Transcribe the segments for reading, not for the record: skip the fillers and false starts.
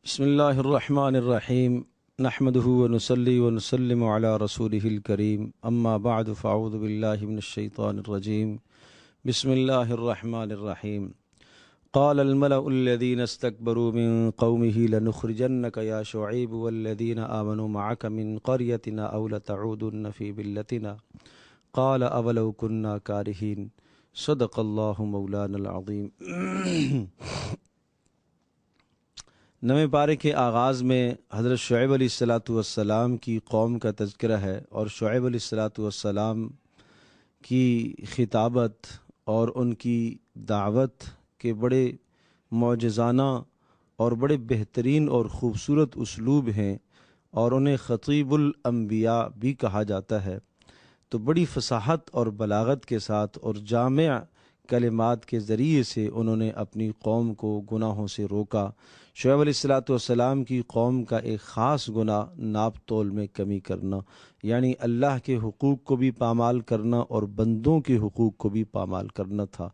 بسم اللہ الرحمن الرحیم نحمده ونصلی ونسلم علی رسوله الکریم اما بعد فاعوذ باللہ من الشیطان الرجیم بسم اللہ الرحمن الرحیم قال الملأ الذین استکبروا من قومه لنخرجنک یا شعیب والذین آمنوا معك من قریتنا او لتعودن فی ملتنا قال اولو كنا کارہین صدق اللہ مولانا العظیم۔ نویں پارے کے آغاز میں حضرت شعیب علیہ السلام کی قوم کا تذکرہ ہے، اور شعیب علیہ السلام کی خطابت اور ان کی دعوت کے بڑے معجزانہ اور بڑے بہترین اور خوبصورت اسلوب ہیں، اور انہیں خطیب الانبیاء بھی کہا جاتا ہے۔ تو بڑی فصاحت اور بلاغت کے ساتھ اور جامع کلمات کے ذریعے سے انہوں نے اپنی قوم کو گناہوں سے روکا۔ شعیب علیہ السلام کی قوم کا ایک خاص گناہ ناپ تول میں کمی کرنا، یعنی اللہ کے حقوق کو بھی پامال کرنا اور بندوں کے حقوق کو بھی پامال کرنا تھا۔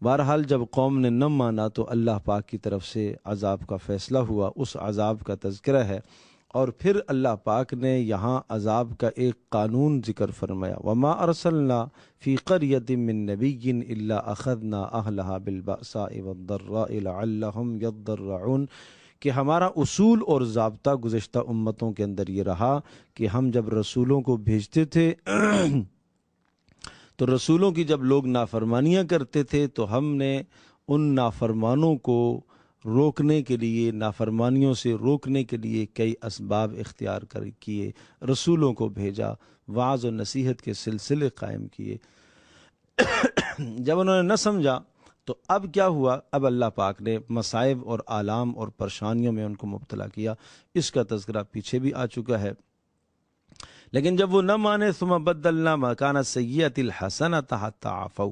بہرحال جب قوم نے نہ مانا تو اللہ پاک کی طرف سے عذاب کا فیصلہ ہوا، اس عذاب کا تذکرہ ہے، اور پھر اللہ پاک نے یہاں عذاب کا ایک قانون ذکر فرمایا، وَمَا أَرْسَلْنَا فِي قَرْيَةٍ مِّن نَبِيٍّ إِلَّا أَخَذْنَا أَهْلَهَا بِالْبَأْسَاءِ وَالضَّرَّاءِ لَعَلَّهُمْ يَضَّرَّعُونَ، کہ ہمارا اصول اور ضابطہ گزشتہ امتوں کے اندر یہ رہا کہ ہم جب رسولوں کو بھیجتے تھے تو رسولوں کی جب لوگ نافرمانیاں کرتے تھے تو ہم نے ان نافرمانوں کو روکنے کے لیے، نافرمانیوں سے روکنے کے لیے کئی اسباب اختیار کیے، رسولوں کو بھیجا، وعظ و نصیحت کے سلسلے قائم کیے۔ جب انہوں نے نہ سمجھا تو اب کیا ہوا؟ اب اللہ پاک نے مصائب اور آلام اور پریشانیوں میں ان کو مبتلا کیا۔ اس کا تذکرہ پیچھے بھی آ چکا ہے، لیکن جب وہ نہ مانے، ثم بدلنا مکان السیئۃ الحسنۃ حتی عفوا،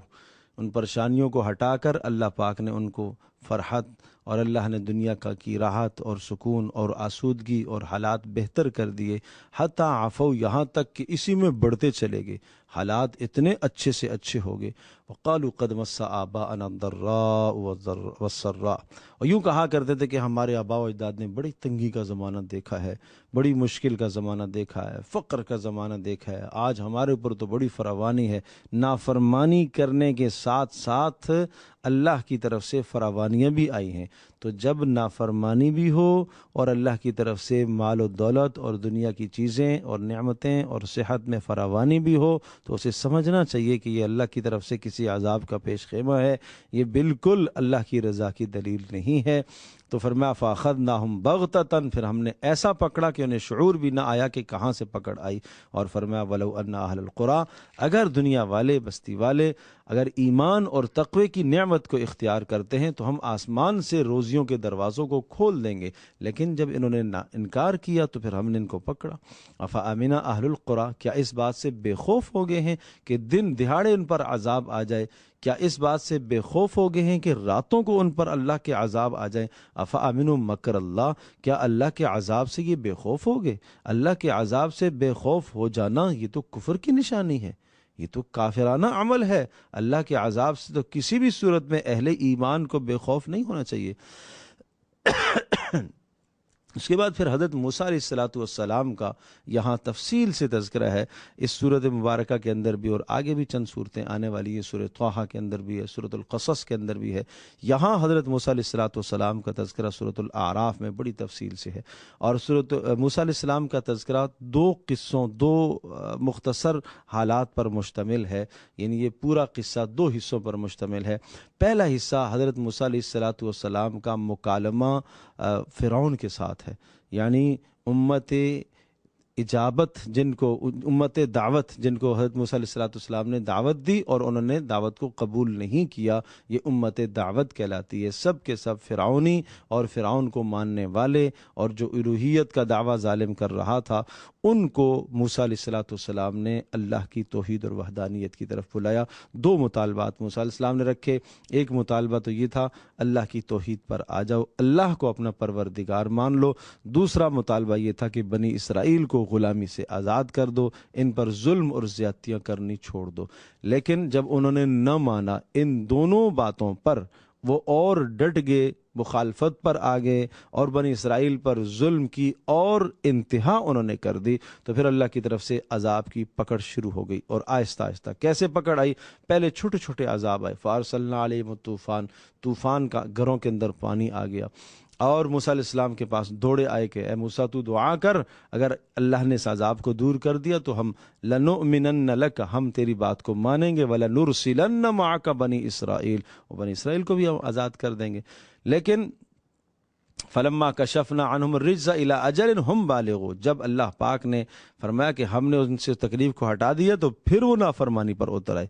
ان پریشانیوں کو ہٹا کر اللہ پاک نے ان کو فرحت، اور اللہ نے دنیا کی راحت اور سکون اور آسودگی اور حالات بہتر کر دیے، حتی عفوا، یہاں تک کہ اسی میں بڑھتے چلے گئے، حالات اتنے اچھے سے اچھے ہو گئے۔ وقالوا قد مس آباءنا الضراء والسراء، اور یوں کہا کرتے تھے کہ ہمارے آباء و اجداد نے بڑی تنگی کا زمانہ دیکھا ہے، بڑی مشکل کا زمانہ دیکھا ہے، فقر کا زمانہ دیکھا ہے، آج ہمارے اوپر تو بڑی فراوانی ہے۔ نافرمانی کرنے کے ساتھ ساتھ اللہ کی طرف سے فراوانیاں بھی آئی ہیں۔ تو جب نافرمانی بھی ہو اور اللہ کی طرف سے مال و دولت اور دنیا کی چیزیں اور نعمتیں اور صحت میں فراوانی بھی ہو تو اسے سمجھنا چاہیے کہ یہ اللہ کی طرف سے کسی عذاب کا پیش خیمہ ہے، یہ بالکل اللہ کی رضا کی دلیل نہیں ہے۔ تو فرمایا فَأَخَذْنَاهُمْ بَغْتَةً، پھر ہم نے ایسا پکڑا کہ انہیں شعور بھی نہ آیا کہ کہاں سے پکڑ آئی، اور فرمایا وَلَوْ أَنَّ أَهْلَ الْقُرَىٰ، اگر دنیا والے، بستی والے اگر ایمان اور تقوی کی نعمت کو اختیار کرتے ہیں تو ہم آسمان سے روزیوں کے دروازوں کو کھول دیں گے، لیکن جب انہوں نے انکار کیا تو پھر ہم نے ان کو پکڑا۔ أَفَأَمِنَ أَهْلُ الْقُرَىٰ، کیا اس بات سے بے خوف ہو گئے ہیں کہ دن دہاڑے ان پر عذاب آ جائے؟ کیا اس بات سے بے خوف ہو گئے ہیں کہ راتوں کو ان پر اللہ کے عذاب آ جائیں؟ أَفَأَمِنُوا مَكْرَ اللَّهِ، کیا اللہ کے عذاب سے یہ بے خوف ہو گئے؟ اللہ کے عذاب سے بے خوف ہو جانا یہ تو کفر کی نشانی ہے، یہ تو کافرانہ عمل ہے۔ اللہ کے عذاب سے تو کسی بھی صورت میں اہل ایمان کو بے خوف نہیں ہونا چاہیے۔ اس کے بعد پھر حضرت موسیٰ علیہ السلام کا یہاں تفصیل سے تذکرہ ہے، اس صورت مبارکہ کے اندر بھی، اور آگے بھی چند صورتیں آنے والی ہیں، سورۃ طٰہٰ کے اندر بھی ہے، سورۃ القصص کے اندر بھی ہے۔ یہاں حضرت موسیٰ علیہ السلام کا تذکرہ سورۃ الاعراف میں بڑی تفصیل سے ہے، اور سورۃ موسیٰ علیہ السلام کا تذکرہ دو قصوں، دو مختصر حالات پر مشتمل ہے، یعنی یہ پورا قصہ دو حصوں پر مشتمل ہے۔ پہلا حصہ حضرت موسیٰ علیہ السلام کا مکالمہ فرعون کے ساتھ ہے، یعنی امت اجابت جن کو، امت دعوت جن کو حضرت موسیٰ علیہ السلام نے دعوت دی اور انہوں نے دعوت کو قبول نہیں کیا، یہ امت دعوت کہلاتی ہے۔ سب کے سب فرعونی اور فرعون کو ماننے والے اور جو الوہیت کا دعویٰ ظالم کر رہا تھا، ان کو موسیٰ علیہ السلام نے اللہ کی توحید اور وحدانیت کی طرف بلایا۔ دو مطالبات موسیٰ علیہ السلام نے رکھے، ایک مطالبہ تو یہ تھا اللہ کی توحید پر آ جاؤ، اللہ کو اپنا پروردگار مان لو، دوسرا مطالبہ یہ تھا کہ بنی اسرائیل کو غلامی سے آزاد کر دو، ان پر ظلم اور زیادتیاں کرنی چھوڑ دو۔ لیکن جب انہوں نے نہ مانا ان دونوں باتوں پر، وہ اور ڈٹ گئے، مخالفت پر آ گئے اور بنی اسرائیل پر ظلم کی اور انتہا انہوں نے کر دی، تو پھر اللہ کی طرف سے عذاب کی پکڑ شروع ہو گئی، اور آہستہ آہستہ کیسے پکڑ آئی؟ پہلے چھوٹے چھوٹے عذاب آئے، فارسلنا علیہم الطوفان، طوفان کا گھروں کے اندر پانی آ گیا، اور موسیٰ علیہ السلام کے پاس دوڑے آئے کہ اے موسیٰ تو دعا کر، اگر اللہ نے اس عذاب کو دور کر دیا تو ہم لنؤمنن لک، ہم تیری بات کو مانیں گے، ولنرسلن معک بنی اسرائیل، اور بنی اسرائیل کو بھی ہم آزاد کر دیں گے۔ لیکن فلما کشفنا عنہم الرجز الی اجل ہم بالغوا، جب اللہ پاک نے فرمایا کہ ہم نے ان سے تکلیف کو ہٹا دیا تو پھر وہ نافرمانی پر اتر آئے۔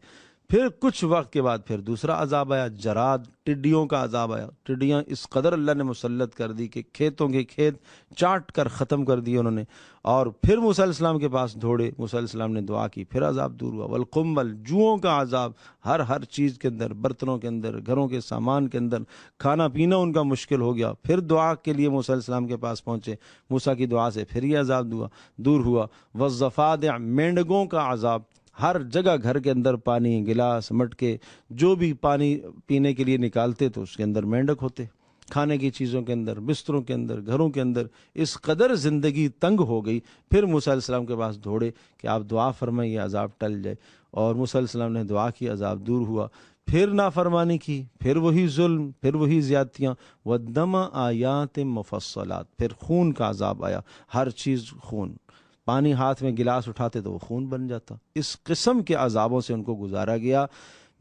پھر کچھ وقت کے بعد پھر دوسرا عذاب آیا، جراد، ٹڈیوں کا عذاب آیا۔ ٹڈیاں اس قدر اللہ نے مسلط کر دی کہ کھیتوں کے کھیت چاٹ کر ختم کر دیے انہوں نے، اور پھر موسیٰ علیہ السلام کے پاس دوڑے، موسیٰ علیہ السلام نے دعا کی، پھر عذاب دور ہوا۔ والقمل، جوؤں کا عذاب، ہر چیز کے اندر، برتنوں کے اندر، گھروں کے سامان کے اندر، کھانا پینا ان کا مشکل ہو گیا۔ پھر دعا کے لیے موسیٰ علیہ السلام کے پاس پہنچے، موسیٰ کی دعا سے پھر یہ عذاب دور ہوا۔ والضفادع، مینڈگوں کا عذاب، ہر جگہ گھر کے اندر پانی، گلاس، مٹکے، جو بھی پانی پینے کے لیے نکالتے تو اس کے اندر مینڈک ہوتے، کھانے کی چیزوں کے اندر، بستروں کے اندر، گھروں کے اندر، اس قدر زندگی تنگ ہو گئی۔ پھر موسیٰ علیہ السلام کے پاس دوڑے کہ آپ دعا فرمائیں یہ عذاب ٹل جائے، اور موسیٰ علیہ السلام نے دعا کی، عذاب دور ہوا۔ پھر نافرمانی کی، پھر وہی ظلم، پھر وہی زیادتیاں۔ والدم آیات مفصلات، پھر خون کا عذاب آیا، ہر چیز خون، پانی ہاتھ میں گلاس اٹھاتے تو وہ خون بن جاتا۔ اس قسم کے عذابوں سے ان کو گزارا گیا۔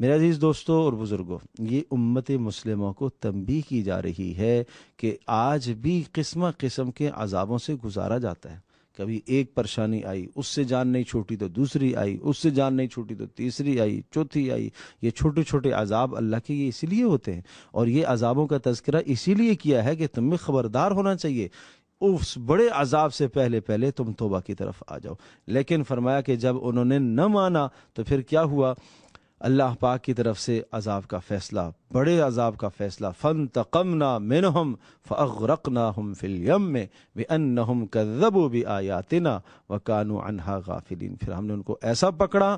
میرے عزیز دوستوں اور بزرگوں، یہ امت مسلمہ کو تنبیہ کی جا رہی ہے کہ آج بھی قسم قسم کے عذابوں سے گزارا جاتا ہے۔ کبھی ایک پریشانی آئی، اس سے جان نہیں چھوٹی تو دوسری آئی، اس سے جان نہیں چھوٹی تو تیسری آئی، چوتھی آئی۔ یہ چھوٹے چھوٹے عذاب اللہ کے یہ اسی لیے ہوتے ہیں، اور یہ عذابوں کا تذکرہ اسی لیے کیا ہے کہ تمہیں خبردار ہونا چاہیے، اس بڑے عذاب سے پہلے تم توبہ کی طرف آ جاؤ۔ لیکن فرمایا کہ جب انہوں نے نہ مانا تو پھر کیا ہوا؟ اللہ پاک کی طرف سے عذاب کا فیصلہ، بڑے عذاب کا فیصلہ۔ فانتقمنا منہم فاغرقناہم فی الیم بانہم کذبوا بآیاتنا وکانوا عنہا غافلین، پھر ہم نے ان کو ایسا پکڑا،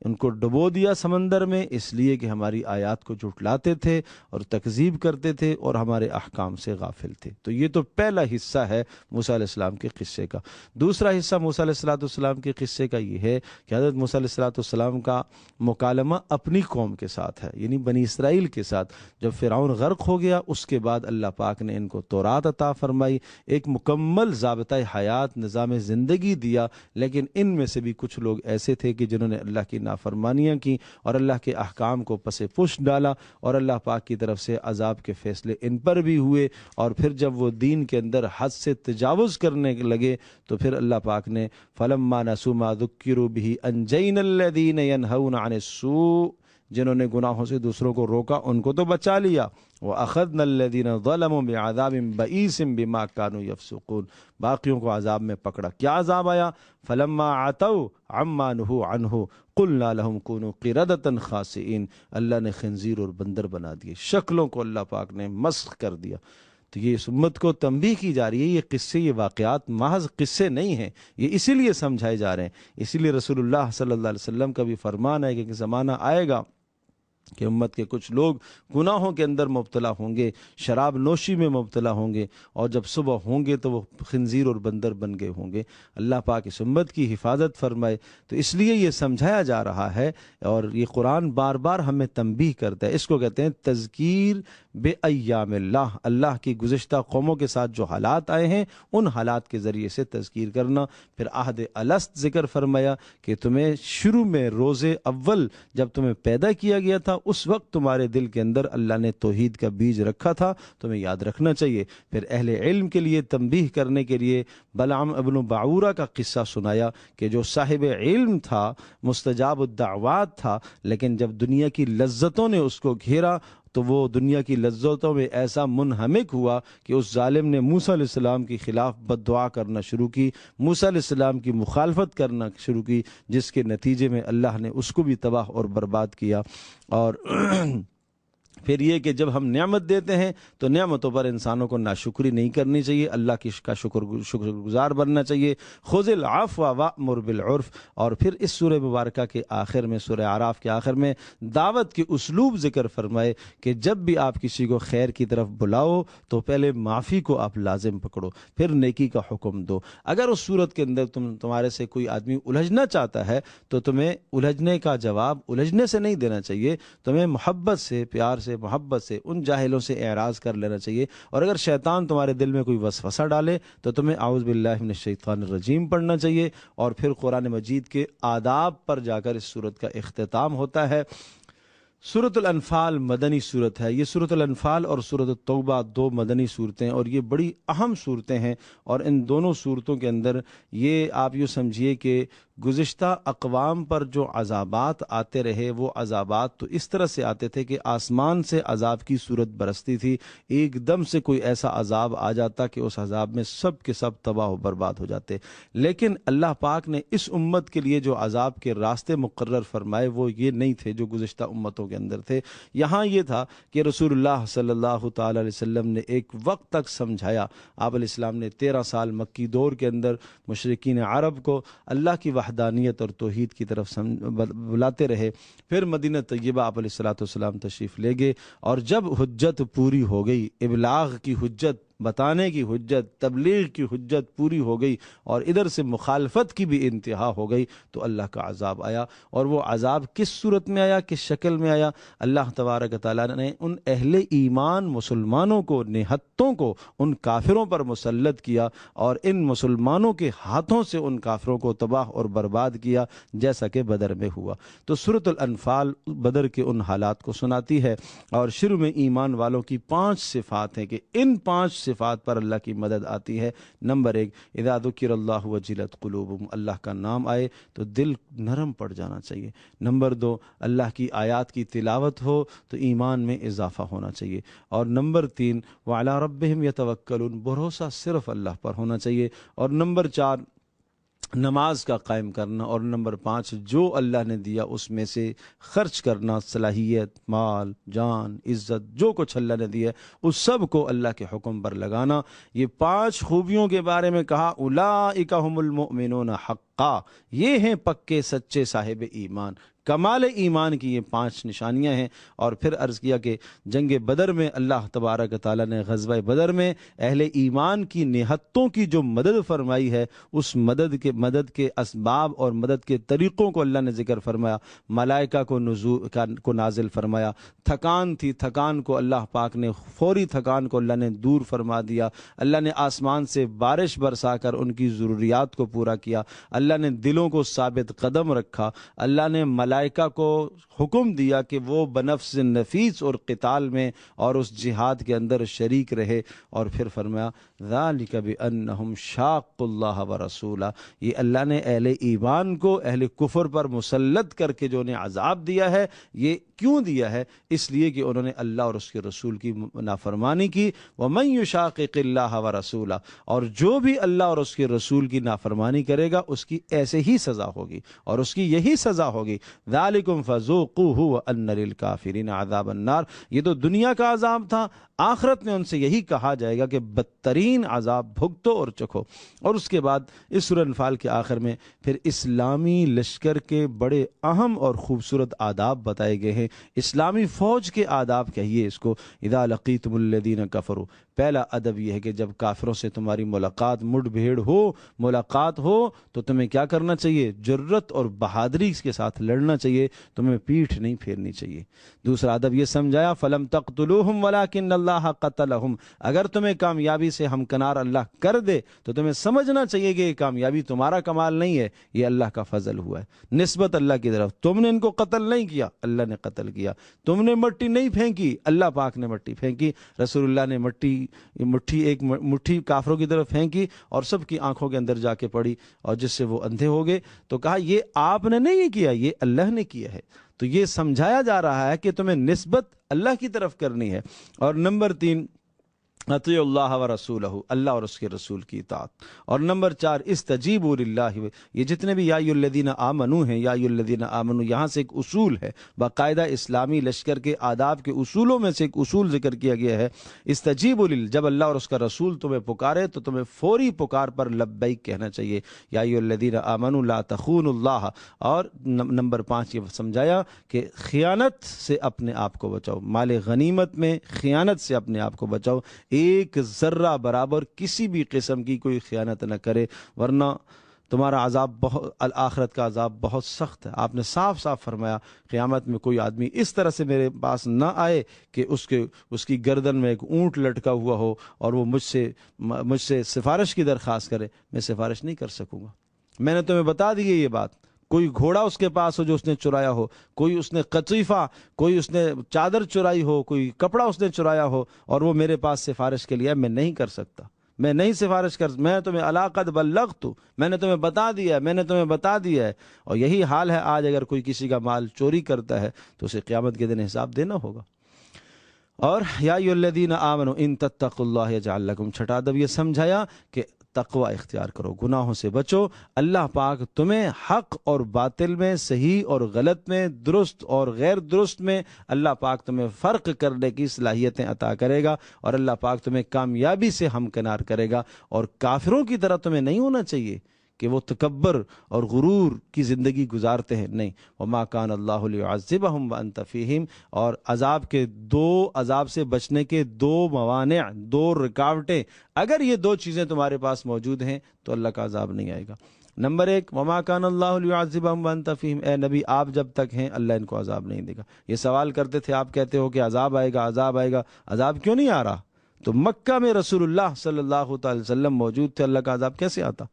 ان کو ڈبو دیا سمندر میں، اس لیے کہ ہماری آیات کو جھٹلاتے تھے اور تکذیب کرتے تھے اور ہمارے احکام سے غافل تھے۔ تو یہ تو پہلا حصہ ہے موسیٰ علیہ السلام کے قصے کا۔ دوسرا حصہ موسیٰ علیہ السلام کے قصے کا یہ ہے کہ حضرت موسیٰ علیہ السلام کا مکالمہ اپنی قوم کے ساتھ ہے، یعنی بنی اسرائیل کے ساتھ۔ جب فرعون غرق ہو گیا، اس کے بعد اللہ پاک نے ان کو تورات عطا فرمائی، ایک مکمل ضابطۂ حیات، نظام زندگی دیا، لیکن ان میں سے بھی کچھ لوگ ایسے تھے کہ جنہوں نے اللہ کی نافرمانیاں کی اور اللہ کے احکام کو پس پش ڈالا، اور اللہ پاک کی طرف سے عذاب کے فیصلے ان پر بھی ہوئے۔ اور پھر جب وہ دین کے اندر حد سے تجاوز کرنے لگے تو پھر اللہ پاک نے فلما نسوا ما ذکروا به انجینا الذین ینہون عن السوء، جنہوں نے گناہوں سے دوسروں کو روکا ان کو تو بچا لیا، وَأَخَذْنَا الَّذِينَ ظَلَمُوا بِعَذَابٍ بَئِيسٍ بِمَا كَانُوا يَفْسُقُونَ، باقیوں کو عذاب میں پکڑا۔ کیا عذاب آیا؟ فَلَمَّا عَتَوْا عَمَّا نُهُوا عَنْهُ قُلْنَا لَهُمْ كُونُوا قِرَدَةً خَاسِئِينَ، اللہ نے خنزیر اور بندر بنا دیے، شکلوں کو اللہ پاک نے مسخ کر دیا۔ تو یہ اس امت کو تنبیہ کی جا رہی ہے، یہ قصے، یہ واقعات محض قصے نہیں ہیں، یہ اسی لیے سمجھائے جا رہے ہیں۔ اسی لیے رسول اللہ صلی اللہ علیہ وسلم کا بھی فرمان ہے کہ ایک زمانہ آئے گا کہ امت کے کچھ لوگ گناہوں کے اندر مبتلا ہوں گے، شراب نوشی میں مبتلا ہوں گے، اور جب صبح ہوں گے تو وہ خنزیر اور بندر بن گئے ہوں گے۔ اللہ پاک اس امت کی حفاظت فرمائے۔ تو اس لیے یہ سمجھایا جا رہا ہے، اور یہ قرآن بار بار ہمیں تنبیہ کرتا ہے۔ اس کو کہتے ہیں تذکیر بے ایام اللہ، اللہ کی گزشتہ قوموں کے ساتھ جو حالات آئے ہیں ان حالات کے ذریعے سے تذکیر کرنا۔ پھر عہد الست ذکر فرمایا کہ تمہیں شروع میں روز اول جب تمہیں پیدا کیا گیا تھا اس وقت تمہارے دل کے اندر اللہ نے توحید کا بیج رکھا تھا، تمہیں یاد رکھنا چاہیے۔ پھر اہل علم کے لیے تنبیہ کرنے کے لیے بلعام ابن باعورہ کا قصہ سنایا کہ جو صاحب علم تھا، مستجاب الدعوات تھا، لیکن جب دنیا کی لذتوں نے اس کو گھیرا تو وہ دنیا کی لذتوں میں ایسا منہمک ہوا کہ اس ظالم نے موسیٰ علیہ السلام کے خلاف بد دعا کرنا شروع کی، موسیٰ علیہ السلام کی مخالفت کرنا شروع کی، جس کے نتیجے میں اللہ نے اس کو بھی تباہ اور برباد کیا۔ اور پھر یہ کہ جب ہم نعمت دیتے ہیں تو نعمتوں پر انسانوں کو ناشکری نہیں کرنی چاہیے، اللہ کی کا شکر گزار بننا چاہیے۔ خذ العفو وامر بالعرف۔ اور پھر اس سورہ مبارکہ کے آخر میں، سورہ اعراف کے آخر میں دعوت کے اسلوب ذکر فرمائے کہ جب بھی آپ کسی کو خیر کی طرف بلاؤ تو پہلے معافی کو آپ لازم پکڑو، پھر نیکی کا حکم دو۔ اگر اس صورت کے اندر تمہارے سے کوئی آدمی الجھنا چاہتا ہے تو تمہیں الجھنے کا جواب الجھنے سے نہیں دینا چاہیے، تمہیں محبت سے، پیار سے، محبت سے ان جاہلوں سے اعراض کر لینا چاہیے۔ اور اگر شیطان تمہارے دل میں کوئی وسوسہ ڈالے تو تمہیں اعوذ باللہ من الشیطان الرجیم پڑھنا چاہیے۔ اور پھر قرآن مجید کے آداب پر جا کر اس صورت کا اختتام ہوتا ہے۔ سورۃ الانفال مدنی صورت ہے۔ یہ سورۃ الانفال اور سورۃ التوبہ دو مدنی صورتیں، اور یہ بڑی اہم صورتیں ہیں۔ اور ان دونوں صورتوں کے اندر یہ آپ یوں سمجھیے کہ گزشتہ اقوام پر جو عذابات آتے رہے وہ عذابات تو اس طرح سے آتے تھے کہ آسمان سے عذاب کی صورت برستی تھی، ایک دم سے کوئی ایسا عذاب آ جاتا کہ اس عذاب میں سب کے سب تباہ و برباد ہو جاتے۔ لیکن اللہ پاک نے اس امت کے لیے جو عذاب کے راستے مقرر فرمائے وہ یہ نہیں تھے جو گزشتہ امتوں کے اندر تھے۔ یہاں یہ تھا کہ رسول اللہ صلی اللہ تعالی علیہ وسلم نے ایک وقت تک سمجھایا، آپ علیہ السلام نے 13 سال مکی دور کے اندر مشرکین عرب کو اللہ کی وحدانیت اور توحید کی طرف بلاتے رہے۔ پھر مدینہ طیبہ آپ علیہ السلام تشریف لے گئے، اور جب حجت پوری ہو گئی، ابلاغ کی حجت، بتانے کی حجت، تبلیغ کی حجت پوری ہو گئی، اور ادھر سے مخالفت کی بھی انتہا ہو گئی، تو اللہ کا عذاب آیا۔ اور وہ عذاب کس صورت میں آیا، کس شکل میں آیا؟ اللہ تبارک تعالیٰ نے ان اہل ایمان مسلمانوں کو، نہتوں کو ان کافروں پر مسلط کیا، اور ان مسلمانوں کے ہاتھوں سے ان کافروں کو تباہ اور برباد کیا، جیسا کہ بدر میں ہوا۔ تو سورۃ الانفال بدر کے ان حالات کو سناتی ہے، اور شروع میں ایمان والوں کی 5 صفات ہیں کہ ان 5 صفات پر اللہ کی مدد آتی ہے۔ نمبر 1، اذا ذکر اللہ وجلت قلوبہم، اللہ کا نام آئے تو دل نرم پڑ جانا چاہیے۔ نمبر 2، اللہ کی آیات کی تلاوت ہو تو ایمان میں اضافہ ہونا چاہیے۔ اور نمبر 3، وعلی ربہم یتوکلون، بھروسہ صرف اللہ پر ہونا چاہیے۔ اور نمبر 4، نماز کا قائم کرنا۔ اور نمبر 5، جو اللہ نے دیا اس میں سے خرچ کرنا، صلاحیت، مال، جان، عزت، جو کچھ اللہ نے دیا اس سب کو اللہ کے حکم پر لگانا۔ یہ 5 خوبیوں کے بارے میں کہا، اولئک ھم المؤمنون حقا، یہ ہیں پکے سچے صاحب ایمان۔ کمال ایمان کی یہ 5 نشانیاں ہیں۔ اور پھر عرض کیا کہ جنگ بدر میں اللہ تبارک تعالیٰ نے غزوہ بدر میں اہل ایمان کی نہتوں کی جو مدد فرمائی ہے، اس مدد کے اسباب اور مدد کے طریقوں کو اللہ نے ذکر فرمایا۔ ملائکہ کو نازل فرمایا، تھکان تھی، تھکان کو اللہ پاک نے، فوری تھکان کو اللہ نے دور فرما دیا۔ اللہ نے آسمان سے بارش برسا کر ان کی ضروریات کو پورا کیا۔ اللہ نے دلوں کو ثابت قدم رکھا۔ اللہ نے ملائکہ کو حکم دیا کہ وہ بنفس نفیس اور قتال میں اور اس جہاد کے اندر شریک رہے۔ اور پھر فرمایا ذالک بانہم شاقوا اللہ ورسولہ، یہ اللہ نے اہل ایمان کو اہل کفر پر مسلط کر کے جو انہیں عذاب دیا ہے، یہ کیوں دیا ہے؟ اس لیے کہ انہوں نے اللہ اور اس کے رسول کی نافرمانی کی۔ ومن یشاقق اللہ ورسولہ، اور جو بھی اللہ اور اس کے رسول کی نافرمانی کرے گا اس کی ایسے ہی سزا ہوگی، اور اس کی یہی سزا ہوگی۔ ذالکم فذوقوہ وان للکافرین عذاب النار، یہ تو دنیا کا عذاب تھا، آخرت میں ان سے یہی کہا جائے گا کہ بدترین عذاب بھگتو اور چکھو۔ اور اس کے بعد اس سورہ انفال کے آخر میں پھر اسلامی لشکر کے بڑے اہم اور خوبصورت آداب بتائے گئے ہیں۔ اسلامی فوج کے آداب کہیے اس کو۔ اذا لقیتم الذین کفروا، پہلا ادب یہ ہے کہ جب کافروں سے تمہاری ملاقات، مڈ بھیڑ ہو، ملاقات ہو تو تمہیں کیا کرنا چاہیے؟ جرت اور بہادری کے ساتھ لڑنا چاہیے، تمہیں پیٹھ نہیں پھیرنی چاہیے۔ دوسرا ادب یہ سمجھایا فلم تقتلوہم ولکن اللہ قتلہم، اگر تمہیں کامیابی سے ہمکنار اللہ کر دے تو تمہیں سمجھنا چاہیے کہ یہ کامیابی تمہارا کمال نہیں ہے، یہ اللہ کا فضل ہوا ہے، نسبت اللہ کی طرف۔ تم نے ان کو قتل نہیں کیا، اللہ نے قتل کیا۔ تم نے مٹی نہیں پھینکی، اللہ پاک نے مٹی پھینکی۔ رسول اللہ نے ایک مٹھی کافروں کی طرف پھینکی اور سب کی آنکھوں کے اندر جا کے پڑی، اور جس سے وہ اندھے ہو گئے۔ تو کہا یہ آپ نے نہیں کیا، یہ اللہ نے کیا ہے۔ تو یہ سمجھایا جا رہا ہے کہ تمہیں نسبت اللہ کی طرف کرنی ہے۔ اور نمبر 3، اطیعوا اللہ و رسولہ، اللہ اور اس کے رسول کی اطاعت۔ اور نمبر 4 استجیبوا للہ، یہ جتنے بھی یا ایھا الذین آمنو ہیں، یا ایھا الذین آمنو یہاں سے ایک اصول ہے، باقاعدہ اسلامی لشکر کے آداب کے اصولوں میں سے ایک اصول ذکر کیا گیا ہے۔ استجیبوا جب اللہ اور اس کا رسول تمہیں پکارے تو تمہیں فوری پکار پر لبیک کہنا چاہیے، یا ایھا الذین آمنو لا تخونوا اللہ۔ اور نمبر 5 یہ سمجھایا کہ خیانت سے اپنے آپ کو بچاؤ، مال غنیمت میں خیانت سے اپنے آپ کو بچاؤ، ایک ذرہ برابر کسی بھی قسم کی کوئی خیانت نہ کرے، ورنہ تمہارا عذاب آخرت کا عذاب بہت سخت ہے۔ آپ نے صاف صاف فرمایا قیامت میں کوئی آدمی اس طرح سے میرے پاس نہ آئے کہ اس کی گردن میں ایک اونٹ لٹکا ہوا ہو اور وہ مجھ سے سفارش کی درخواست کرے، میں سفارش نہیں کر سکوں گا۔ میں نے تمہیں بتا دی ہے یہ بات، کوئی گھوڑا اس کے پاس ہو جو اس نے چرایا ہو، کوئی اس نے قطیفہ، کوئی اس نے چادر چرائی ہو، کوئی کپڑا اس نے چرایا ہو اور وہ میرے پاس سفارش کے لیے، میں نہیں کر سکتا، میں نہیں سفارش کر، میں تمہیں الا قد بلغت، میں نے تمہیں بتا دیا ہے، میں نے تمہیں بتا دیا ہے۔ اور یہی حال ہے آج، اگر کوئی کسی کا مال چوری کرتا ہے تو اسے قیامت کے دن حساب دینا ہوگا۔ اور یا ایھا الذین آمنوا ان تتقوا اللہ یجعل لکم، چھٹا ادب یہ سمجھایا کہ تقوی اختیار کرو، گناہوں سے بچو، اللہ پاک تمہیں حق اور باطل میں، صحیح اور غلط میں، درست اور غیر درست میں اللہ پاک تمہیں فرق کرنے کی صلاحیتیں عطا کرے گا، اور اللہ پاک تمہیں کامیابی سے ہمکنار کرے گا۔ اور کافروں کی طرح تمہیں نہیں ہونا چاہیے کہ وہ تکبر اور غرور کی زندگی گزارتے ہیں، نہیں۔ وما کان اللہ لیعذبہم وانت فیہم، اور عذاب سے بچنے کے 2 موانع، 2 رکاوٹیں، اگر یہ 2 چیزیں تمہارے پاس موجود ہیں تو اللہ کا عذاب نہیں آئے گا۔ نمبر 1 وما کان اللہ لیعذبہم وانت فیہم، اے نبی آپ جب تک ہیں اللہ ان کو عذاب نہیں دے گا۔ یہ سوال کرتے تھے، آپ کہتے ہو کہ عذاب آئے گا، عذاب آئے گا، عذاب کیوں نہیں آ رہا؟ تو مکہ میں رسول اللہ صلی اللہ تعالی وسلم موجود تھے، اللہ کا عذاب کیسے آتا؟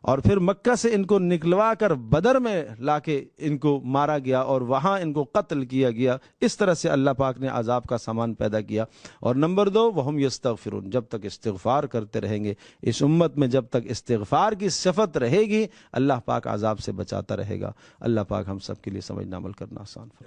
اور پھر مکہ سے ان کو نکلوا کر بدر میں لا کے ان کو مارا گیا اور وہاں ان کو قتل کیا گیا، اس طرح سے اللہ پاک نے عذاب کا سامان پیدا کیا۔ اور نمبر 2 وہم یستغفرون، جب تک استغفار کرتے رہیں گے، اس امت میں جب تک استغفار کی صفت رہے گی اللہ پاک عذاب سے بچاتا رہے گا۔ اللہ پاک ہم سب کے لیے سمجھنا عمل کرنا آسان فرمائے۔